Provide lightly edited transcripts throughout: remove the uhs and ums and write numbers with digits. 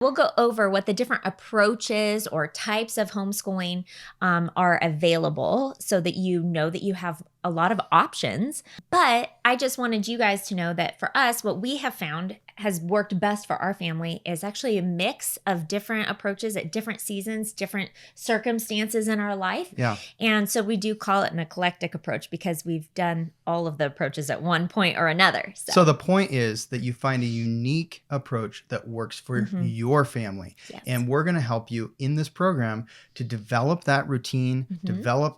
We'll go over what the different approaches or types of homeschooling are available so that you know that you have a lot of options. But I just wanted you guys to know that for us, what we have found has worked best for our family is actually a mix of different approaches at different seasons, different circumstances in our life. Yeah. And so we do call it an eclectic approach because we've done all of the approaches at one point or another. So the point is that you find a unique approach that works for your family. Yes. And we're going to help you in this program to develop that routine,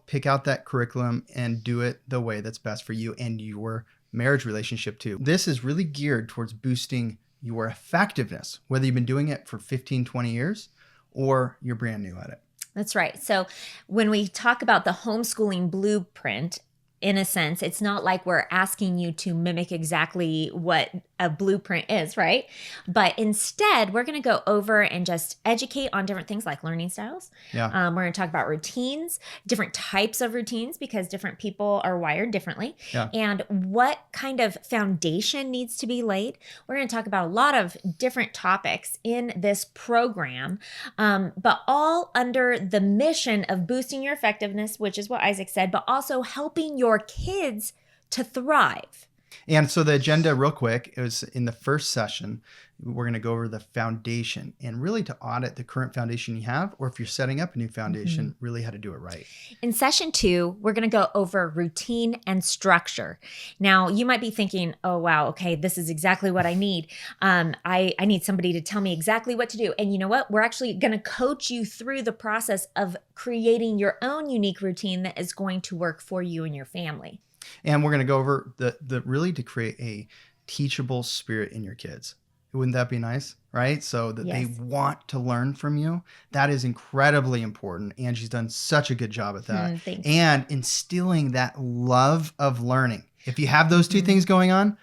pick out that curriculum, and do it the way that's best for you and your marriage relationship too. This is really geared towards boosting your effectiveness, whether you've been doing it for 15, 20 years or you're brand new at it. That's right. So when we talk about the homeschooling blueprint, in a sense, it's not like we're asking you to mimic exactly what a blueprint is, right? But instead, we're going to go over and just educate on different things like learning styles. Yeah. We're going to talk about routines, different types of routines, because different people are wired differently, and what kind of foundation needs to be laid. We're going to talk about a lot of different topics in this program, but all under the mission of boosting your effectiveness, which is what Isaac said, but also helping your kids to thrive. And so the agenda real quick is in the first session, we're going to go over the foundation and really to audit the current foundation you have, or if you're setting up a new foundation, really how to do it right. In session 2, we're going to go over routine and structure. Now, you might be thinking, oh, wow, okay, this is exactly what I need. I need somebody to tell me exactly what to do. And you know what? We're actually going to coach you through the process of creating your own unique routine that is going to work for you and your family. And we're going to go over the really to create a teachable spirit in your kids. Wouldn't that be nice? Right? So that they want to learn from you. That is incredibly important. Angie's done such a good job at that. Thanks. And instilling that love of learning. If you have those two things going on,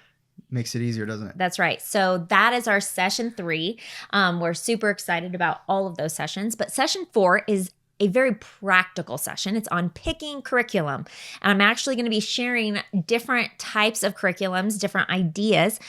makes it easier, doesn't it? That's right. So that is our session 3. We're super excited about all of those sessions. But session 4 is a very practical session. It's on picking curriculum. And I'm actually going to be sharing different types of curriculums, different ideas,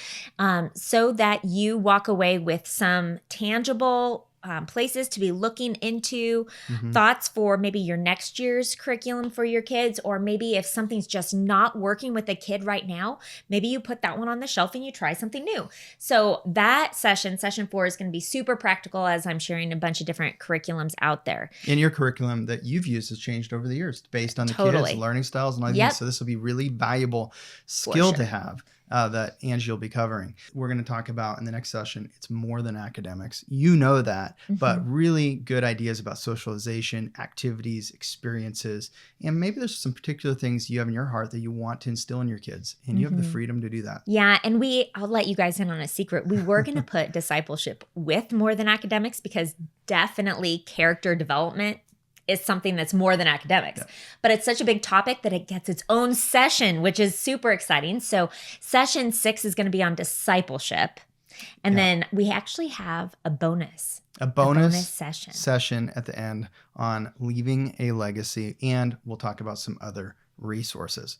so that you walk away with some tangible places to be looking into, thoughts for maybe your next year's curriculum for your kids, or maybe if something's just not working with a kid right now, maybe you put that one on the shelf and you try something new. So that session 4, is going to be super practical as I'm sharing a bunch of different curriculums out there. And your curriculum that you've used has changed over the years based on the kids, learning styles and all these. So this will be really valuable skill to have. That Angie will be covering. We're going to talk about in the next session, it's more than academics. You know that, but really good ideas about socialization, activities, experiences, and maybe there's some particular things you have in your heart that you want to instill in your kids, and you have the freedom to do that. Yeah, and I'll let you guys in on a secret. We were going to put discipleship with more than academics because definitely character development is something that's more than academics. But it's such a big topic that it gets its own session, which is super exciting. So session 6 is going to be on discipleship. And then we actually have a bonus session at the end on leaving a legacy. And we'll talk about some other resources.